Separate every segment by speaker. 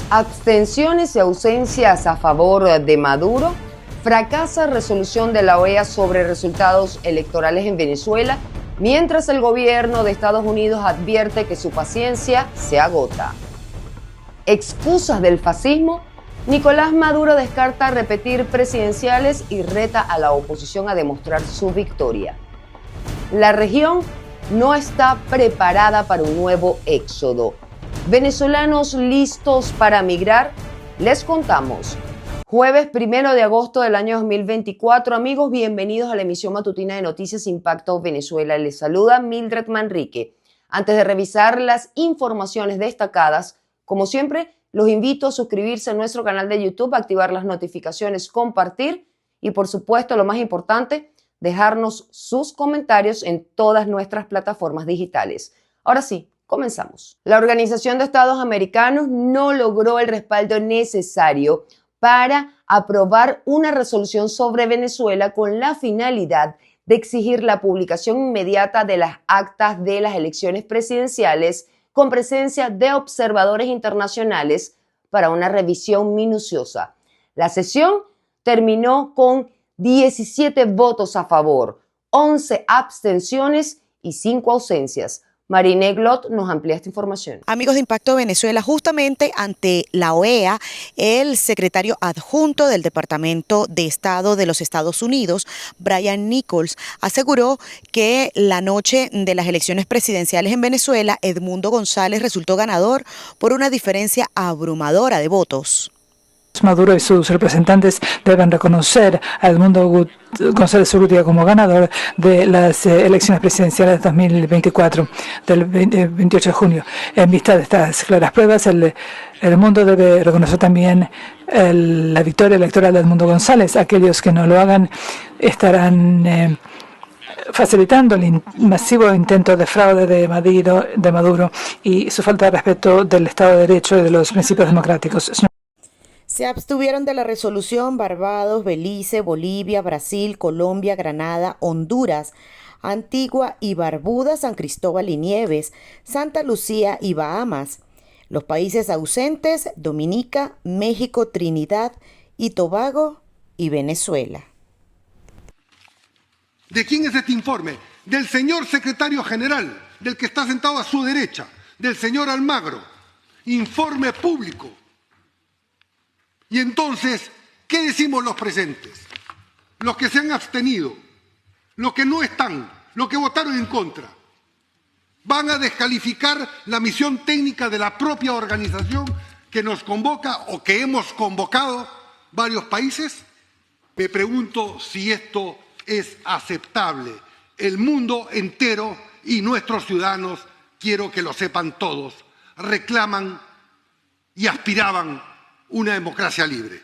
Speaker 1: Abstenciones y ausencias a favor de Maduro. Fracasa resolución de la OEA sobre resultados electorales en Venezuela, mientras el gobierno de Estados Unidos advierte que su paciencia se agota. Excusas del fascismo. Nicolás Maduro descarta repetir presidenciales y reta a la oposición a demostrar su victoria. La región no está preparada para un nuevo éxodo. Venezolanos listos para migrar, les contamos. Jueves 1 de agosto del año 2024. Amigos, bienvenidos a la emisión matutina de Noticias Impacto Venezuela. Les saluda Mildred Manrique. Antes de revisar las informaciones destacadas, como siempre, los invito a suscribirse a nuestro canal de YouTube, activar las notificaciones, compartir y, por supuesto, lo más importante, dejarnos sus comentarios en todas nuestras plataformas digitales. Ahora sí, comenzamos. La Organización de Estados Americanos no logró el respaldo necesario para aprobar una resolución sobre Venezuela con la finalidad de exigir la publicación inmediata de las actas de las elecciones presidenciales con presencia de observadores internacionales para una revisión minuciosa. La sesión terminó con 17 votos a favor, 11 abstenciones y 5 ausencias. Marine Glot nos amplía esta información.
Speaker 2: Amigos de Impacto Venezuela, justamente ante la OEA, el secretario adjunto del Departamento de Estado de los Estados Unidos, Brian Nichols, aseguró que la noche de las elecciones presidenciales en Venezuela, Edmundo González resultó ganador por una diferencia abrumadora de votos.
Speaker 3: Maduro y sus representantes deben reconocer a Edmundo González Urrutia como ganador de las elecciones presidenciales de 2024, del 28 de junio. En vista de estas claras pruebas, el mundo debe reconocer también la victoria electoral de Edmundo González. Aquellos que no lo hagan estarán facilitando el masivo intento de fraude de Maduro y su falta de respeto del Estado de Derecho y de los principios democráticos.
Speaker 2: Se abstuvieron de la resolución Barbados, Belice, Bolivia, Brasil, Colombia, Granada, Honduras, Antigua y Barbuda, San Cristóbal y Nieves, Santa Lucía y Bahamas. Los países ausentes, Dominica, México, Trinidad y Tobago y Venezuela.
Speaker 4: ¿De quién es este informe? Del señor secretario general, del que está sentado a su derecha, del señor Almagro. Informe público. Y entonces, ¿qué decimos los presentes? Los que se han abstenido, los que no están, los que votaron en contra, ¿van a descalificar la misión técnica de la propia organización que nos convoca o que hemos convocado varios países? Me pregunto si esto es aceptable. El mundo entero y nuestros ciudadanos, quiero que lo sepan todos, reclaman y aspiraban una democracia libre.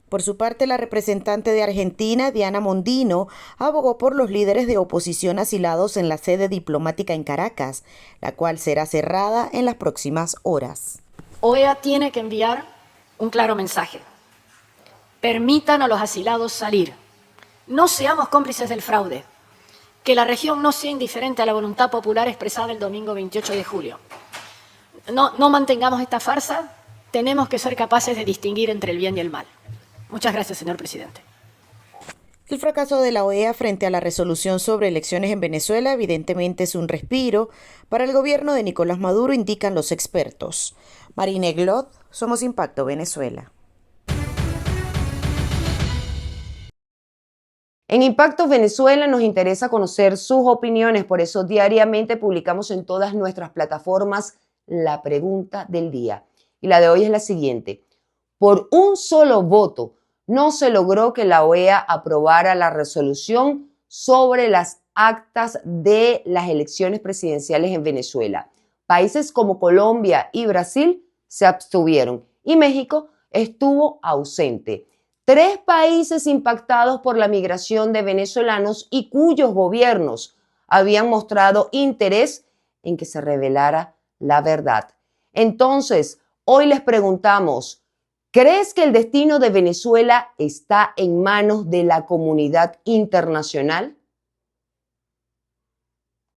Speaker 2: Por su parte, la representante de Argentina, Diana Mondino, abogó por los líderes de oposición asilados en la sede diplomática en Caracas, la cual será cerrada en las próximas horas.
Speaker 5: OEA tiene que enviar un claro mensaje. Permitan a los asilados salir. No seamos cómplices del fraude. Que la región no sea indiferente a la voluntad popular expresada el domingo 28 de julio. No mantengamos esta farsa. Tenemos que ser capaces de distinguir entre el bien y el mal. Muchas gracias, señor presidente.
Speaker 2: El fracaso de la OEA frente a la resolución sobre elecciones en Venezuela evidentemente es un respiro para el gobierno de Nicolás Maduro, indican los expertos. Marine Glot, Somos Impacto Venezuela.
Speaker 1: En Impacto Venezuela nos interesa conocer sus opiniones, por eso diariamente publicamos en todas nuestras plataformas la pregunta del día. Y la de hoy es la siguiente. Por un solo voto no se logró que la OEA aprobara la resolución sobre las actas de las elecciones presidenciales en Venezuela. Países como Colombia y Brasil se abstuvieron y México estuvo ausente. 3 países impactados por la migración de venezolanos y cuyos gobiernos habían mostrado interés en que se revelara la verdad. Entonces, hoy les preguntamos, ¿crees que el destino de Venezuela está en manos de la comunidad internacional?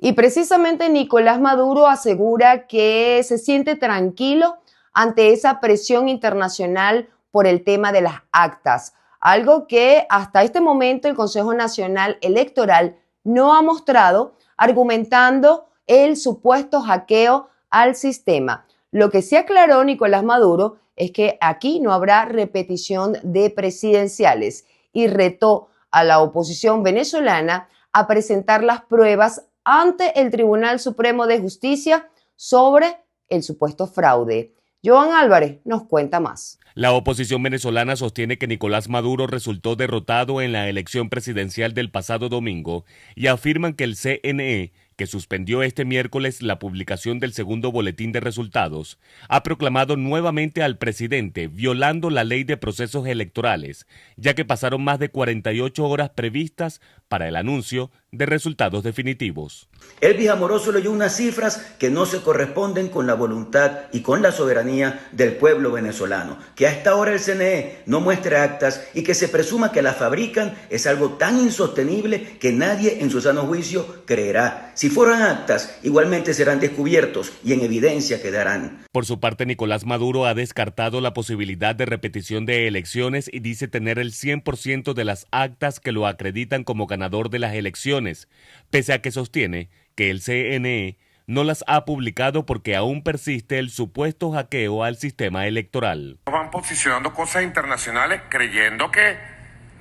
Speaker 1: Y precisamente Nicolás Maduro asegura que se siente tranquilo ante esa presión internacional por el tema de las actas, algo que hasta este momento el Consejo Nacional Electoral no ha mostrado, argumentando el supuesto hackeo al sistema. Lo que sí aclaró Nicolás Maduro es que aquí no habrá repetición de presidenciales y retó a la oposición venezolana a presentar las pruebas ante el Tribunal Supremo de Justicia sobre el supuesto fraude. Joan Álvarez nos cuenta más.
Speaker 6: La oposición venezolana sostiene que Nicolás Maduro resultó derrotado en la elección presidencial del pasado domingo y afirman que el CNE, que suspendió este miércoles la publicación del segundo boletín de resultados, ha proclamado nuevamente al presidente violando la ley de procesos electorales, ya que pasaron más de 48 horas previstas para el anuncio de resultados definitivos.
Speaker 7: Elvis Amoroso leyó unas cifras que no se corresponden con la voluntad y con la soberanía del pueblo venezolano. Que a esta hora el CNE no muestre actas y que se presuma que las fabrican es algo tan insostenible que nadie en su sano juicio creerá. Si fueran actas, igualmente serán descubiertos y en evidencia quedarán.
Speaker 6: Por su parte, Nicolás Maduro ha descartado la posibilidad de repetición de elecciones y dice tener el 100% de las actas que lo acreditan como ganador de las elecciones, pese a que sostiene que el CNE no las ha publicado porque aún persiste el supuesto hackeo al sistema electoral.
Speaker 8: Van posicionando cosas internacionales creyendo que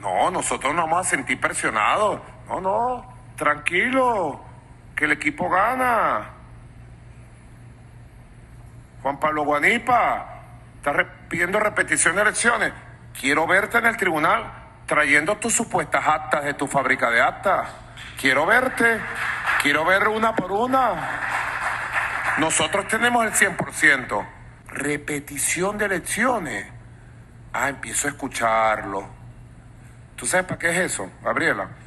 Speaker 8: nosotros nos vamos a sentir presionados. No, tranquilo, que el equipo gana. Juan Pablo Guanipa, estás pidiendo repetición de elecciones. Quiero verte en el tribunal trayendo tus supuestas actas de tu fábrica de actas. Quiero verte, quiero ver una por una. Nosotros tenemos el 100%. Repetición de elecciones. Empiezo a escucharlo. ¿Tú sabes para qué es eso, Gabriela?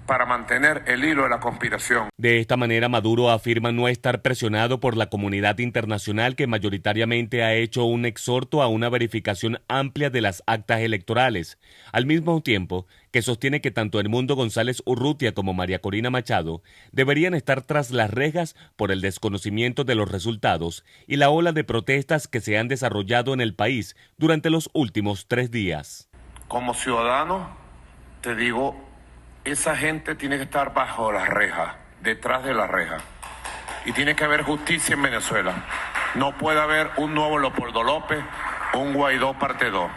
Speaker 8: Para mantener el hilo de la conspiración.
Speaker 6: De esta manera, Maduro afirma no estar presionado por la comunidad internacional, que mayoritariamente ha hecho un exhorto a una verificación amplia de las actas electorales, al mismo tiempo que sostiene que tanto Edmundo González Urrutia como María Corina Machado deberían estar tras las rejas por el desconocimiento de los resultados y la ola de protestas que se han desarrollado en el país durante los últimos 3 días.
Speaker 8: Como ciudadano, te digo, esa gente tiene que estar bajo las rejas, detrás de las rejas. Y tiene que haber justicia en Venezuela. No puede haber un nuevo Leopoldo López, un Guaidó parte 2.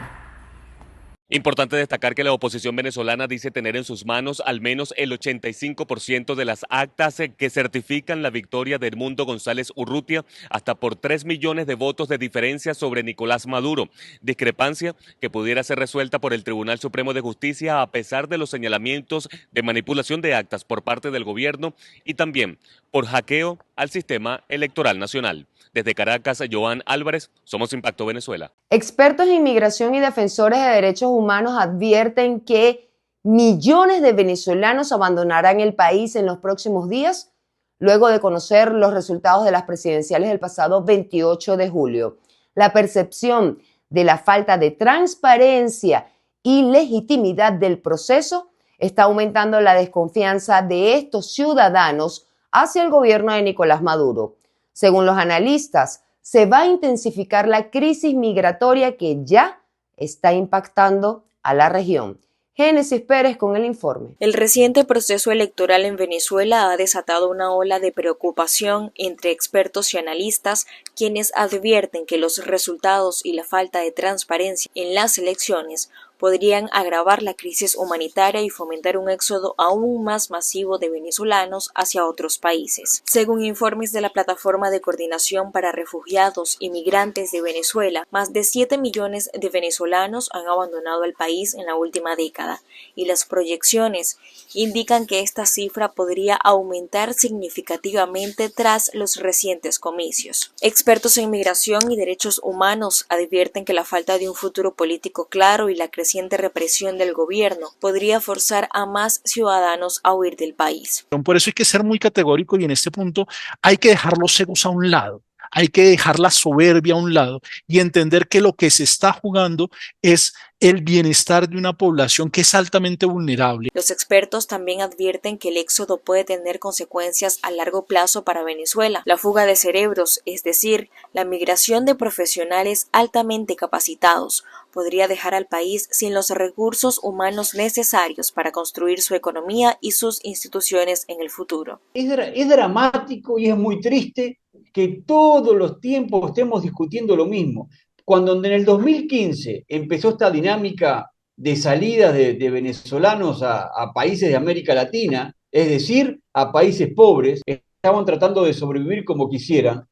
Speaker 6: Importante destacar que la oposición venezolana dice tener en sus manos al menos el 85% de las actas que certifican la victoria de Edmundo González Urrutia, hasta por 3 millones de votos de diferencia sobre Nicolás Maduro, discrepancia que pudiera ser resuelta por el Tribunal Supremo de Justicia a pesar de los señalamientos de manipulación de actas por parte del gobierno y también por hackeo al sistema electoral nacional. Desde Caracas, Joan Álvarez, Somos Impacto Venezuela.
Speaker 1: Expertos en inmigración y defensores de derechos humanos advierten que millones de venezolanos abandonarán el país en los próximos días, luego de conocer los resultados de las presidenciales del pasado 28 de julio. La percepción de la falta de transparencia y legitimidad del proceso está aumentando la desconfianza de estos ciudadanos hacia el gobierno de Nicolás Maduro. Según los analistas, se va a intensificar la crisis migratoria que ya está impactando a la región. Génesis Pérez con el informe.
Speaker 9: El reciente proceso electoral en Venezuela ha desatado una ola de preocupación entre expertos y analistas, quienes advierten que los resultados y la falta de transparencia en las elecciones podrían agravar la crisis humanitaria y fomentar un éxodo aún más masivo de venezolanos hacia otros países. Según informes de la Plataforma de Coordinación para Refugiados y Migrantes de Venezuela, más de 7 millones de venezolanos han abandonado el país en la última década, y las proyecciones indican que esta cifra podría aumentar significativamente tras los recientes comicios. Expertos en migración y derechos humanos advierten que la falta de un futuro político claro y la creciente represión del gobierno podría forzar a más ciudadanos a huir del país.
Speaker 10: Por eso hay que ser muy categórico y en este punto hay que dejar los egos a un lado. Hay que dejar la soberbia a un lado y entender que lo que se está jugando es el bienestar de una población que es altamente vulnerable.
Speaker 9: Los expertos también advierten que el éxodo puede tener consecuencias a largo plazo para Venezuela. La fuga de cerebros, es decir, la migración de profesionales altamente capacitados, podría dejar al país sin los recursos humanos necesarios para construir su economía y sus instituciones en el futuro.
Speaker 11: Es dramático y es muy triste que todos los tiempos estemos discutiendo lo mismo. Cuando en el 2015 empezó esta dinámica de salidas de venezolanos a países de América Latina, es decir, a países pobres, estaban tratando de sobrevivir como quisieran,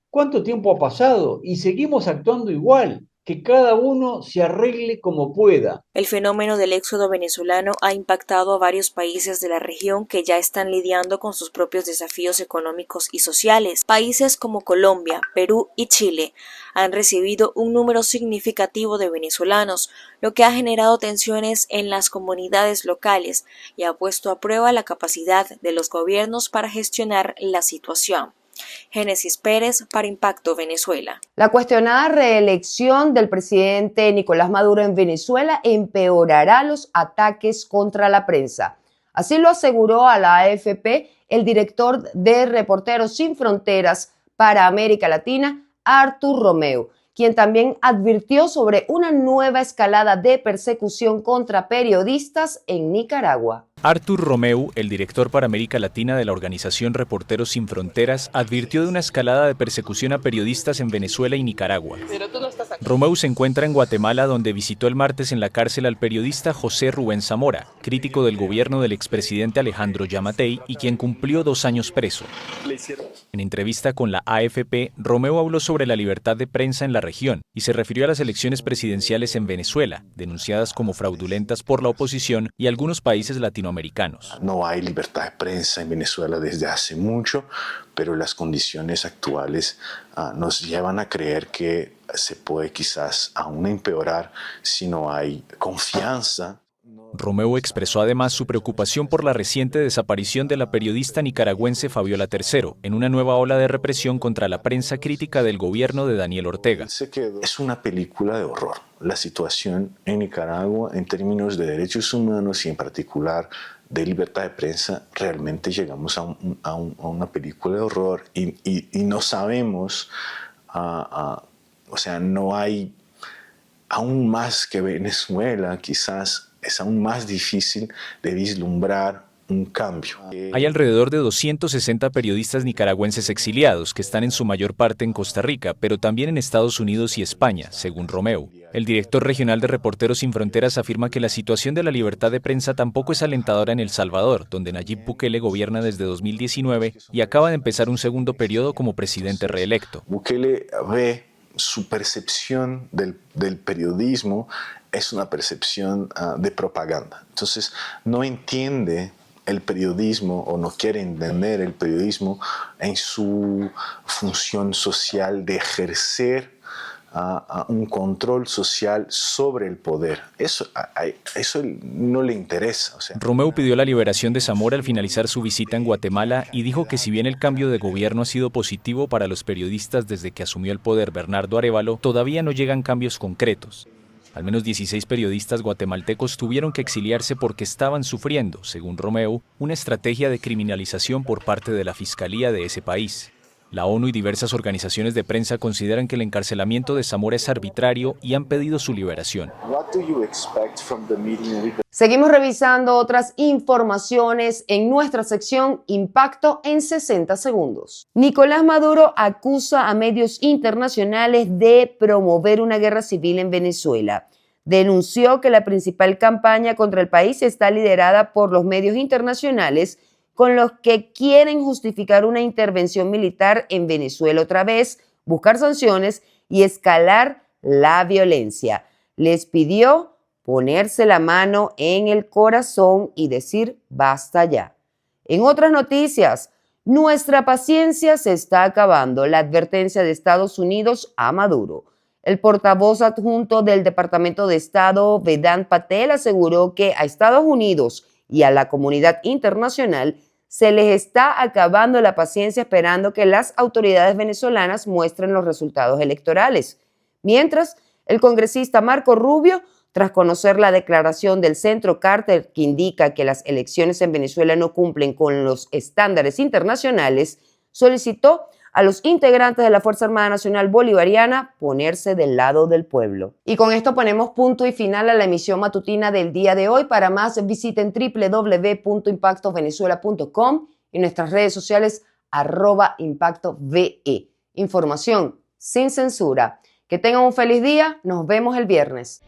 Speaker 11: ¿cuánto tiempo ha pasado? Y seguimos actuando igual. Que cada uno se arregle como pueda.
Speaker 9: El fenómeno del éxodo venezolano ha impactado a varios países de la región que ya están lidiando con sus propios desafíos económicos y sociales. Países como Colombia, Perú y Chile han recibido un número significativo de venezolanos, lo que ha generado tensiones en las comunidades locales y ha puesto a prueba la capacidad de los gobiernos para gestionar la situación. Génesis Pérez para Impacto Venezuela.
Speaker 1: La cuestionada reelección del presidente Nicolás Maduro en Venezuela empeorará los ataques contra la prensa. Así lo aseguró a la AFP el director de Reporteros Sin Fronteras para América Latina, Artur Romeu, quien también advirtió sobre una nueva escalada de persecución contra periodistas en Nicaragua.
Speaker 12: Artur Romeu, el director para América Latina de la organización Reporteros Sin Fronteras, advirtió de una escalada de persecución a periodistas en Venezuela y Nicaragua. Romeu se encuentra en Guatemala, donde visitó el martes en la cárcel al periodista José Rubén Zamora, crítico del gobierno del expresidente Alejandro Yamatei y quien cumplió 2 años preso. En entrevista con la AFP, Romeu habló sobre la libertad de prensa en la región y se refirió a las elecciones presidenciales en Venezuela, denunciadas como fraudulentas por la oposición y algunos países latinoamericanos.
Speaker 13: No hay libertad de prensa en Venezuela desde hace mucho, pero las condiciones actuales nos llevan a creer que se puede quizás aún empeorar si no hay confianza.
Speaker 12: Romeu expresó además su preocupación por la reciente desaparición de la periodista nicaragüense Fabiola III, en una nueva ola de represión contra la prensa crítica del gobierno de Daniel Ortega.
Speaker 13: Es una película de horror. La situación en Nicaragua en términos de derechos humanos y en particular de libertad de prensa, realmente llegamos a una película de horror y no sabemos, o sea, no hay aún más que Venezuela, quizás es aún más difícil de vislumbrar un cambio.
Speaker 12: Hay alrededor de 260 periodistas nicaragüenses exiliados que están en su mayor parte en Costa Rica, pero también en Estados Unidos y España, según Romeu. El director regional de Reporteros Sin Fronteras afirma que la situación de la libertad de prensa tampoco es alentadora en El Salvador, donde Nayib Bukele gobierna desde 2019 y acaba de empezar un segundo periodo como presidente reelecto.
Speaker 13: Bukele ve su percepción del periodismo es una percepción de propaganda. Entonces, no entiende el periodismo o no quiere entender el periodismo en su función social de ejercer un control social sobre el poder. Eso no le interesa. O sea,
Speaker 12: Romeu pidió la liberación de Zamora al finalizar su visita en Guatemala y dijo que si bien el cambio de gobierno ha sido positivo para los periodistas desde que asumió el poder Bernardo Arévalo, todavía no llegan cambios concretos. Al menos 16 periodistas guatemaltecos tuvieron que exiliarse porque estaban sufriendo, según Romeu, una estrategia de criminalización por parte de la Fiscalía de ese país. La ONU y diversas organizaciones de prensa consideran que el encarcelamiento de Zamora es arbitrario y han pedido su liberación.
Speaker 1: Seguimos revisando otras informaciones en nuestra sección Impacto en 60 segundos. Nicolás Maduro acusa a medios internacionales de promover una guerra civil en Venezuela. Denunció que la principal campaña contra el país está liderada por los medios internacionales con los que quieren justificar una intervención militar en Venezuela otra vez, buscar sanciones y escalar la violencia. Les pidió ponerse la mano en el corazón y decir basta ya. En otras noticias, nuestra paciencia se está acabando, la advertencia de Estados Unidos a Maduro. El portavoz adjunto del Departamento de Estado, Vedant Patel, aseguró que a Estados Unidos y a la comunidad internacional se les está acabando la paciencia esperando que las autoridades venezolanas muestren los resultados electorales. Mientras, El congresista Marco Rubio, tras conocer la declaración del Centro Carter que indica que las elecciones en Venezuela no cumplen con los estándares internacionales, solicitó a los integrantes de la Fuerza Armada Nacional Bolivariana ponerse del lado del pueblo. Y con esto ponemos punto y final a la emisión matutina del día de hoy. Para más visiten www.impactovenezuela.com y nuestras redes sociales @ImpactoVE. Información sin censura. Que tengan un feliz día. Nos vemos el viernes.